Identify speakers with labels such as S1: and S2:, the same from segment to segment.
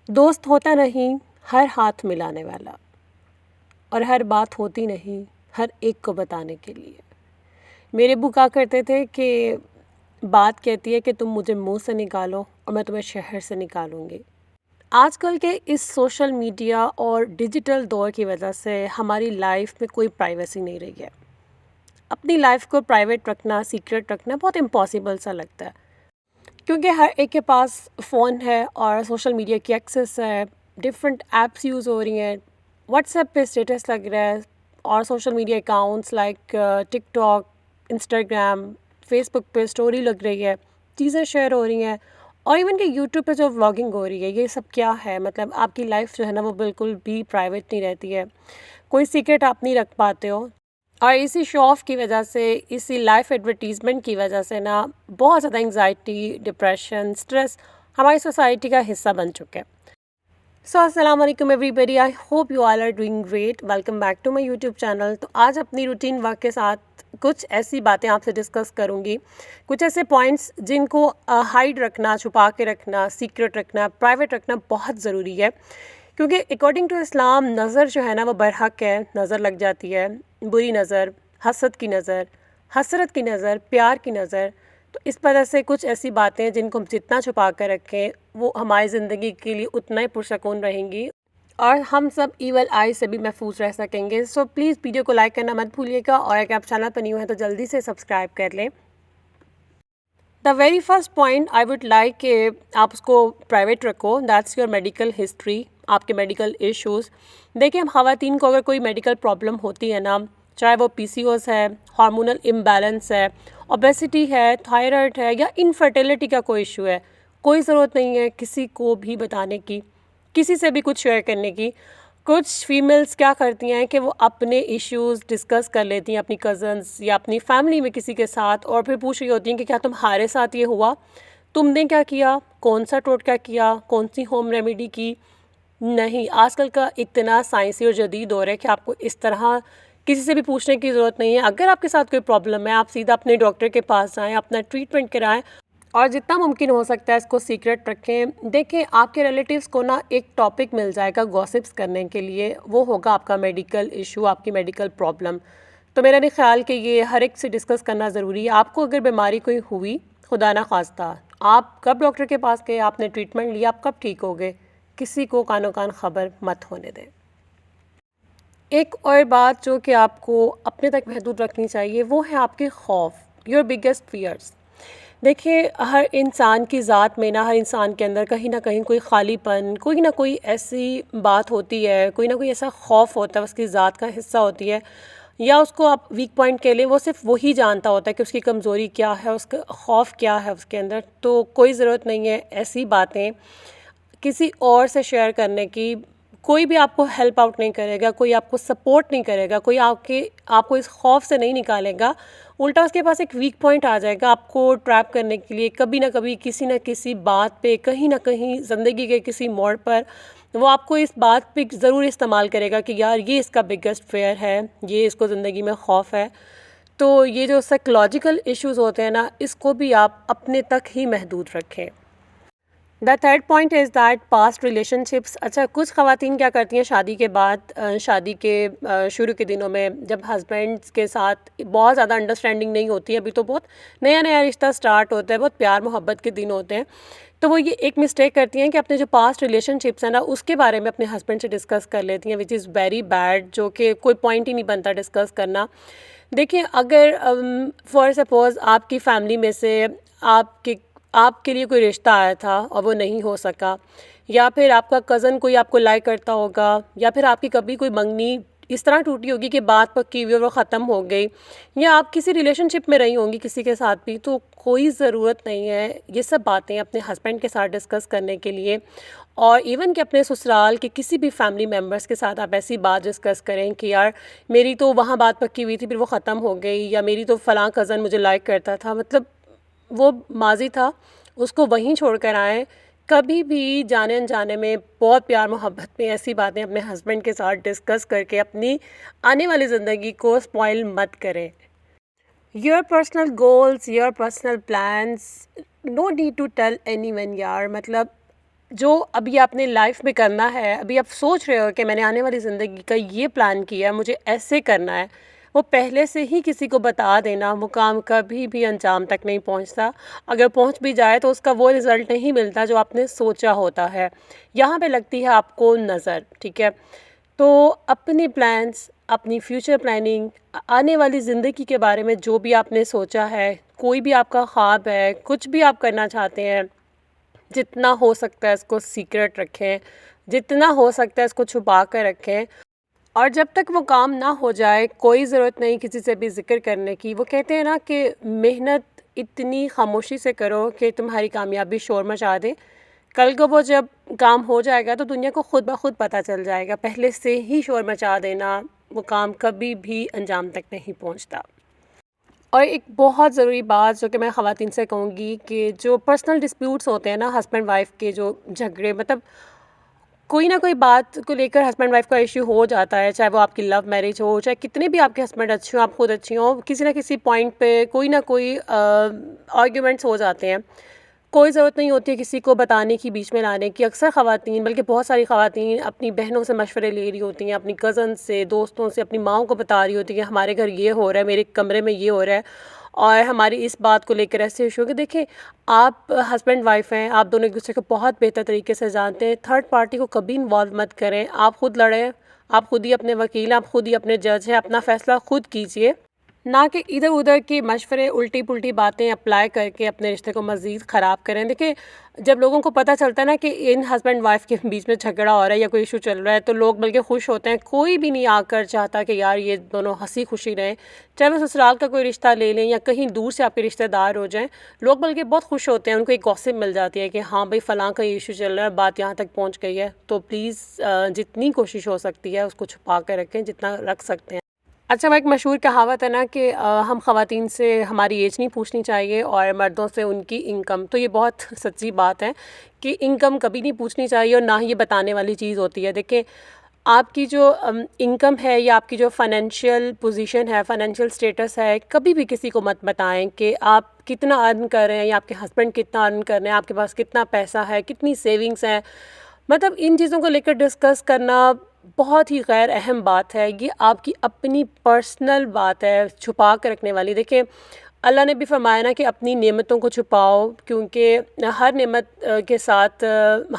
S1: دوست ہوتا نہیں ہر ہاتھ ملانے والا، اور ہر بات ہوتی نہیں ہر ایک کو بتانے کے لیے۔ میرے ابو کہا کرتے تھے کہ بات کہتی ہے کہ تم مجھے منہ سے نکالو اور میں تمہیں شہر سے نکالوں گی۔ آج کل کے اس سوشل میڈیا اور ڈیجیٹل دور کی وجہ سے ہماری لائف میں کوئی پرائیویسی نہیں رہی ہے۔ اپنی لائف کو پرائیویٹ رکھنا، سیکرٹ رکھنا بہت امپاسبل سا لگتا ہے، کیونکہ ہر ایک کے پاس فون ہے اور سوشل میڈیا کی ایکسیس ہے، ڈفرینٹ ایپس یوز ہو رہی ہیں، واٹس ایپ پہ اسٹیٹس لگ رہا ہے، اور سوشل میڈیا اکاؤنٹس لائک ٹک ٹاک، انسٹاگرام، فیس بک پہ اسٹوری لگ رہی ہے، چیزیں شیئر ہو رہی ہیں، اور ایون کہ یوٹیوب پہ جو ولاگنگ ہو رہی ہے، یہ سب کیا ہے؟ مطلب آپ کی لائف جو ہے نا وہ بالکل بھی پرائیویٹ نہیں رہتی ہے، کوئی سیکرٹ آپ نہیں رکھ پاتے ہو، اور اسی شو آف کی وجہ سے، اسی لائف ایڈورٹیزمنٹ کی وجہ سے نا بہت زیادہ انگزائٹی، ڈپریشن، اسٹریس ہماری سوسائٹی کا حصہ بن چکے ہیں۔ سو السلام علیکم everybody, I hope you all are doing great, welcome back to my YouTube channel. تو آج اپنی روٹین ورک کے ساتھ کچھ ایسی باتیں آپ سے ڈسکس کروں گی، کچھ ایسے پوائنٹس جن کو ہائڈ رکھنا، چھپا کے رکھنا، سیکرٹ رکھنا، پرائیویٹ رکھنا بہت ضروری ہے، کیونکہ اکارڈنگ ٹو اسلام نظر جو ہے نا وہ برحق ہے، نظر لگ جاتی ہے، بری نظر، حسد کی نظر، حسرت کی نظر، پیار کی نظر۔ تو اس وجہ سے کچھ ایسی باتیں جن کو ہم جتنا چھپا کر رکھیں وہ ہماری زندگی کے لیے اتنا ہی پرسکون رہیں گی، اور ہم سب ایول آئی سے بھی محفوظ رہ سکیں گے۔ سو پلیز ویڈیو کو لائک کرنا مت بھولیے گا، اور اگر آپ چینل پر نیو ہیں تو جلدی سے سبسکرائب کر لیں۔ The very first point I would like کہ آپ اس کو پرائیویٹ رکھو، دیٹس یور میڈیکل ہسٹری، آپ کے میڈیکل ایشوز۔ دیکھیں، ہم خواتین کو اگر کوئی میڈیکل پرابلم ہوتی ہے نا، چاہے وہ پی سی اوز ہے، ہارمونل امبیلنس ہے، اوبیسٹی ہے، تھائرائڈ ہے، یا انفرٹیلٹی کا کوئی ایشو ہے، کوئی ضرورت نہیں ہے کسی کو بھی بتانے کی، کسی سے بھی کچھ شیئر کرنے کی۔ کچھ فیمیلز کیا کرتی ہیں کہ وہ اپنے ایشوز ڈسکس کر لیتی ہیں اپنی کزنز یا اپنی فیملی میں کسی کے ساتھ، اور پھر پوچھ رہی ہوتی ہیں کہ کیا تمہارے ساتھ یہ ہوا، تم نے کیا کیا، کون سا ٹوٹکا کیا، کون سی ہوم ریمیڈی کی۔ نہیں، آج کل کا اتنا سائنسی اور جدید دور ہے کہ آپ کو اس طرح کسی سے بھی پوچھنے کی ضرورت نہیں ہے۔ اگر آپ کے ساتھ کوئی پرابلم ہے، آپ سیدھا اپنے ڈاکٹر کے پاس جائیں، اپنا ٹریٹمنٹ کرائیں، اور جتنا ممکن ہو سکتا ہے اس کو سیکرٹ رکھیں۔ دیکھیں، آپ کے ریلیٹیوز کو نا ایک ٹاپک مل جائے گا گوسپس کرنے کے لیے، وہ ہوگا آپ کا میڈیکل ایشو، آپ کی میڈیکل پرابلم۔ تو میرا نہیں خیال کہ یہ ہر ایک سے ڈسکس کرنا ضروری ہے۔ آپ کو اگر بیماری کوئی ہوئی، خدا نہ خواستہ، آپ کب ڈاکٹر کے پاس گئے، آپ نے ٹریٹمنٹ لیا، آپ کب ٹھیک ہو گئے، کسی کو کانوں کان خبر مت ہونے دیں۔ ایک اور بات جو کہ آپ کو اپنے تک محدود رکھنی چاہیے، وہ ہے آپ کے خوف، یور بگیسٹ فیئرس۔ دیکھیے، ہر انسان کی ذات میں نا، ہر انسان کے اندر کہیں نہ کہیں کوئی خالی پن، کوئی نہ کوئی ایسی بات ہوتی ہے، کوئی نہ کوئی ایسا خوف ہوتا ہے، اس کی ذات کا حصہ ہوتی ہے، یا اس کو آپ ویک پوائنٹ کہہ لیں، وہ صرف وہی جانتا ہوتا ہے کہ اس کی کمزوری کیا ہے، اس کا خوف کیا ہے اس کے اندر۔ تو کوئی ضرورت نہیں ہے ایسی باتیں کسی اور سے شیئر کرنے کی۔ کوئی بھی آپ کو ہیلپ آؤٹ نہیں کرے گا، کوئی آپ کو سپورٹ نہیں کرے گا، کوئی آپ کو اس خوف سے نہیں نکالے گا، الٹا اس کے پاس ایک ویک پوائنٹ آ جائے گا آپ کو ٹریپ کرنے کے لیے۔ کبھی نہ کبھی کسی نہ کسی بات پہ، کہیں نہ کہیں زندگی کے کسی موڑ پر وہ آپ کو اس بات پہ ضرور استعمال کرے گا کہ یار یہ اس کا بگیسٹ فیئر ہے، یہ اس کو زندگی میں خوف ہے۔ تو یہ جو سائیکولوجیکل ایشوز ہوتے ہیں نا، اس کو بھی آپ اپنے تک ہی محدود رکھیں۔ The third point is that past relation ships. اچھا، کچھ خواتین کیا کرتی ہیں شادی کے بعد، شادی کے شروع کے دنوں میں جب ہسبینڈس کے ساتھ بہت زیادہ انڈرسٹینڈنگ نہیں ہوتی ہے، ابھی تو بہت نیا نیا رشتہ سٹارٹ ہوتا ہے، بہت پیار محبت کے دن ہوتے ہیں، تو وہ یہ ایک مسٹیک کرتی ہیں کہ اپنے جو پاسٹ ریلیشن شپس ہیں نا اس کے بارے میں اپنے ہسبینڈ سے ڈسکس کر لیتی ہیں، وچ از ویری بیڈ، جو کہ کوئی پوائنٹ ہی نہیں بنتا ڈسکس کرنا۔ دیکھیں، اگر فار سپوز آپ کی فیملی میں سے آپ کے لیے کوئی رشتہ آیا تھا اور وہ نہیں ہو سکا، یا پھر آپ کا کزن کوئی آپ کو لائک کرتا ہوگا، یا پھر آپ کی کبھی کوئی منگنی اس طرح ٹوٹی ہوگی کہ بات پکی ہوئی اور وہ ختم ہو گئی، یا آپ کسی ریلیشن شپ میں رہی ہوں گی کسی کے ساتھ بھی، تو کوئی ضرورت نہیں ہے یہ سب باتیں اپنے ہسبینڈ کے ساتھ ڈسکس کرنے کے لیے، اور ایون کہ اپنے سسرال کے کسی بھی فیملی ممبرس کے ساتھ آپ ایسی بات ڈسکس کریں کہ یار میری تو وہاں بات پکی ہوئی تھی، پھر وہ ختم ہو گئی، یا میری تو فلاں کزن مجھے لائک کرتا تھا، مطلب وہ ماضی تھا، اس کو وہیں چھوڑ کر آئیں۔ کبھی بھی جانے انجانے میں، بہت پیار محبت میں ایسی باتیں اپنے ہسبینڈ کے ساتھ ڈسکس کر کے اپنی آنے والی زندگی کو اسپوائل مت کریں۔ Your personal goals, your personal plans, no need to tell anyone یار، مطلب جو ابھی آپ نے لائف میں کرنا ہے، ابھی آپ سوچ رہے ہو کہ میں نے آنے والی زندگی کا یہ پلان کیا ہے، مجھے ایسے کرنا ہے، وہ پہلے سے ہی کسی کو بتا دینا، وہ کام کبھی بھی انجام تک نہیں پہنچتا. اگر پہنچ بھی جائے تو اس کا وہ رزلٹ نہیں ملتا جو آپ نے سوچا ہوتا ہے. یہاں پہ لگتی ہے آپ کو نظر. ٹھیک ہے، تو اپنی پلانس، اپنی فیوچر پلاننگ، آنے والی زندگی کے بارے میں جو بھی آپ نے سوچا ہے، کوئی بھی آپ کا خواب ہے، کچھ بھی آپ کرنا چاہتے ہیں، جتنا ہو سکتا ہے اس کو سیکرٹ رکھیں، جتنا ہو سکتا ہے اس کو چھپا کر رکھیں. اور جب تک وہ کام نہ ہو جائے کوئی ضرورت نہیں کسی سے بھی ذکر کرنے کی. وہ کہتے ہیں نا کہ محنت اتنی خاموشی سے کرو کہ تمہاری کامیابی شور مچا دے. کل کو وہ جب کام ہو جائے گا تو دنیا کو خود بخود پتہ چل جائے گا. پہلے سے ہی شور مچا دینا، وہ کام کبھی بھی انجام تک نہیں پہنچتا. اور ایک بہت ضروری بات جو کہ میں خواتین سے کہوں گی کہ جو پرسنل ڈسپیوٹس ہوتے ہیں نا، ہسبینڈ وائف کے جو جھگڑے، مطلب کوئی نہ کوئی بات کو لے کر ہسبینڈ وائف کا ایشو ہو جاتا ہے، چاہے وہ آپ کی لو میرج ہو، چاہے کتنے بھی آپ کے ہسبینڈ اچھے ہوں، آپ خود اچھی ہوں، کسی نہ کسی پوائنٹ پہ کوئی نہ کوئی آرگیومنٹس ہو جاتے ہیں. کوئی ضرورت نہیں ہوتی ہے کسی کو بتانے کی، بیچ میں لانے کی. اکثر خواتین، بلکہ بہت ساری خواتین اپنی بہنوں سے مشورے لے رہی ہوتی ہیں، اپنی کزن سے، دوستوں سے، اپنی ماؤں کو بتا رہی ہوتی ہیں کہ ہمارے گھر یہ ہو رہا ہے، میرے کمرے میں یہ ہو رہا ہے، اور ہماری اس بات کو لے کر ایسے ایشو کہ دیکھیں آپ ہسبینڈ وائف ہیں، آپ دونوں ایک دوسرے کو بہت بہتر طریقے سے جانتے ہیں. تھرڈ پارٹی کو کبھی انوالو مت کریں. آپ خود لڑیں، آپ خود ہی اپنے وکیل ہیں، آپ خود ہی اپنے جج ہیں. اپنا فیصلہ خود کیجئے، نہ کہ ادھر ادھر کی مشورے، الٹی پلٹی باتیں اپلائی کر کے اپنے رشتے کو مزید خراب کریں. دیکھیں جب لوگوں کو پتہ چلتا ہے نا کہ ان ہسبینڈ وائف کے بیچ میں جھگڑا ہو رہا ہے یا کوئی ایشو چل رہا ہے تو لوگ بلکہ خوش ہوتے ہیں. کوئی بھی نہیں آ کر چاہتا کہ یار یہ دونوں ہنسی خوشی رہیں، چاہے وہ سسرال کا کوئی رشتہ لے لیں یا کہیں دور سے آپ کے رشتہ دار ہو جائیں. لوگ بلکہ بہت خوش ہوتے ہیں، ان کو ایک گوسپ مل جاتی ہے کہ ہاں بھائی فلاں کا یہ ایشو چل رہا ہے، بات یہاں تک پہنچ گئی ہے. تو پلیز جتنی کوشش ہو سکتی ہے اس کو چھپا کر رکھیں جتنا رکھ سکتے ہیں. اچھا، وہ ایک مشہور کہاوت ہے نا کہ ہم خواتین سے ہماری ایج نہیں پوچھنی چاہیے اور مردوں سے ان کی انکم. تو یہ بہت سچی بات ہے کہ انکم کبھی نہیں پوچھنی چاہیے، اور نہ ہی یہ بتانے والی چیز ہوتی ہے. دیکھیں آپ کی جو انکم ہے یا آپ کی جو فائنینشیل پوزیشن ہے، فائنینشیل اسٹیٹس ہے، کبھی بھی کسی کو مت بتائیں کہ آپ کتنا ارن کر رہے ہیں یا آپ کے ہسبینڈ کتنا ارن کر رہے ہیں، آپ کے پاس کتنا پیسہ ہے، کتنی سیونگس ہیں. مطلب ان چیزوں کو لے کر ڈسکس کرنا بہت ہی غیر اہم بات ہے. یہ آپ کی اپنی پرسنل بات ہے، چھپا کے رکھنے والی. دیکھیں اللہ نے بھی فرمایا نا کہ اپنی نعمتوں کو چھپاؤ، کیونکہ ہر نعمت کے ساتھ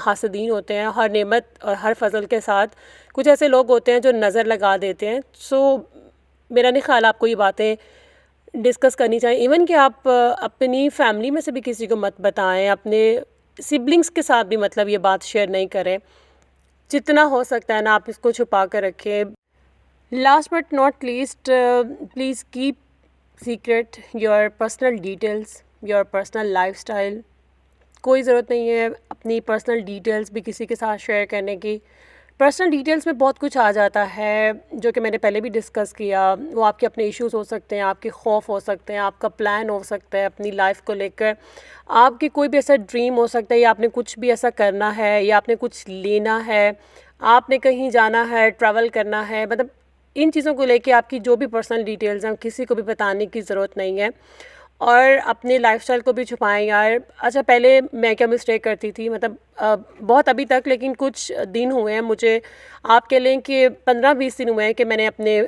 S1: حاسدین ہوتے ہیں. ہر نعمت اور ہر فضل کے ساتھ کچھ ایسے لوگ ہوتے ہیں جو نظر لگا دیتے ہیں. سو میرا نہیں خیال آپ کو یہ باتیں ڈسکس کرنی چاہیے. ایون کہ آپ اپنی فیملی میں سے بھی کسی کو مت بتائیں، اپنے سبلنگس کے ساتھ بھی مطلب یہ بات شیئر نہیں کریں. جتنا ہو سکتا ہے نا آپ اس کو چھپا کر رکھیں. Last but not least, please keep secret your personal details, your personal life style. کوئی ضرورت نہیں ہے اپنی پرسنل ڈیٹیلس بھی کسی کے ساتھ شیئر کرنے کی. پرسنل ڈیٹیلس میں بہت کچھ آ جاتا ہے جو کہ میں نے پہلے بھی ڈسکس کیا. وہ آپ کے اپنے ایشوز ہو سکتے ہیں، آپ کے خوف ہو سکتے ہیں، آپ کا پلان ہو سکتا ہے اپنی لائف کو لے کر، آپ کی کوئی بھی ایسا ڈریم ہو سکتا ہے، یا آپ نے کچھ بھی ایسا کرنا ہے، یا آپ نے کچھ لینا ہے، آپ نے کہیں جانا ہے، ٹریول کرنا ہے. مطلب ان چیزوں کو لے کے آپ کی جو بھی پرسنل ڈیٹیلز ہیں کسی کو بھی بتانے کی ضرورت نہیں ہے. اور اپنے لائف اسٹائل کو بھی چھپائیں یار. اچھا پہلے میں کیا مسٹیک کرتی تھی، مطلب بہت ابھی تک، لیکن کچھ دن ہوئے ہیں مجھے، آپ کہہ لیں کہ 15-20 دن ہوئے ہیں کہ میں نے اپنے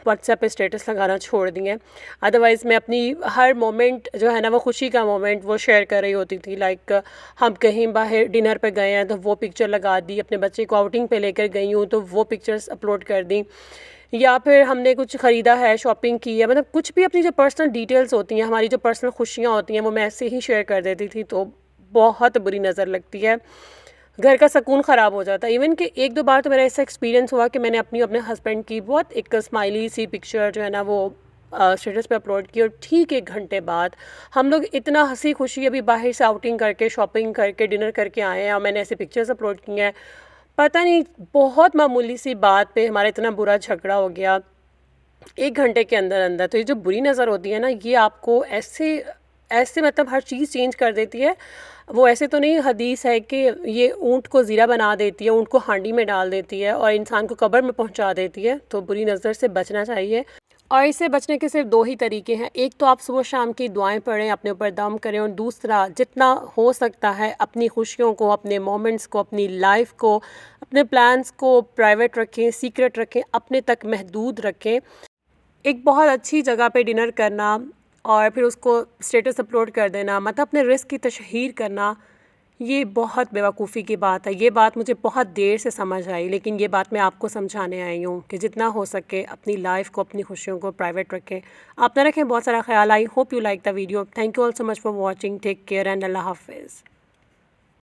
S1: واٹس ایپ پہ اسٹیٹس لگانا چھوڑ دیے ہیں. ادروائز میں اپنی ہر مومنٹ جو ہے نا، وہ خوشی کا مومنٹ وہ شیئر کر رہی ہوتی تھی. لائک ہم کہیں باہر ڈنر پہ گئے ہیں تو وہ پکچر لگا دی، اپنے بچے کو آؤٹنگ پہ لے کر گئی ہوں تو وہ پکچرز اپلوڈ کر دیں، یا پھر ہم نے کچھ خریدا ہے، شاپنگ کی ہے. مطلب کچھ بھی اپنی جو پرسنل ڈیٹیلز ہوتی ہیں، ہماری جو پرسنل خوشیاں ہوتی ہیں، وہ میں ایسے ہی شیئر کر دیتی تھی. تو بہت بری نظر لگتی ہے، گھر کا سکون خراب ہو جاتا ہے. ایون کہ 1-2 بار تو میرا ایسا ایکسپیرینس ہوا کہ میں نے اپنے ہسبینڈ کی بہت ایک اسمائلی سی پکچر جو ہے نا وہ اسٹیٹس پہ اپلوڈ کی، اور ٹھیک 1 گھنٹے بعد ہم لوگ اتنا ہنسی خوشی ابھی باہر سے آؤٹنگ کر کے، شاپنگ کر کے، ڈنر کر کے آئے ہیں، اور میں نے ایسے پکچرز اپلوڈ کی ہیں. پتہ نہیں بہت معمولی سی بات پہ ہمارا اتنا برا جھگڑا ہو گیا 1 گھنٹے کے اندر اندر. تو یہ جو بری نظر ہوتی ہے نا، یہ آپ کو ایسے مطلب ہر چیز چینج کر دیتی ہے. وہ ایسے تو نہیں، حدیث ہے کہ یہ اونٹ کو زیرہ بنا دیتی ہے، اونٹ کو ہانڈی میں ڈال دیتی ہے، اور انسان کو قبر میں پہنچا دیتی ہے. تو بری نظر سے بچنا چاہیے. اور اس سے بچنے کے صرف 2 ہی طریقے ہیں. ایک تو آپ صبح شام کی دعائیں پڑھیں، اپنے اوپر دم کریں، اور دوسرا جتنا ہو سکتا ہے اپنی خوشیوں کو، اپنے مومنٹس کو، اپنی لائف کو، اپنے پلانس کو پرائیویٹ رکھیں، سیکرٹ رکھیں، اپنے تک محدود رکھیں. ایک بہت اچھی جگہ پہ ڈنر کرنا اور پھر اس کو اسٹیٹس اپلوڈ کر دینا، مطلب اپنے رزق کی تشہیر کرنا، یہ بہت بیوقوفی کی بات ہے. یہ بات مجھے بہت دیر سے سمجھ آئی، لیکن یہ بات میں آپ کو سمجھانے آئی ہوں کہ جتنا ہو سکے اپنی لائف کو، اپنی خوشیوں کو پرائیویٹ رکھیں. آپ نہ رکھیں. بہت سارا خیال. I hope you like the video. Thank you all so much for watching. Take care and Allah حافظ.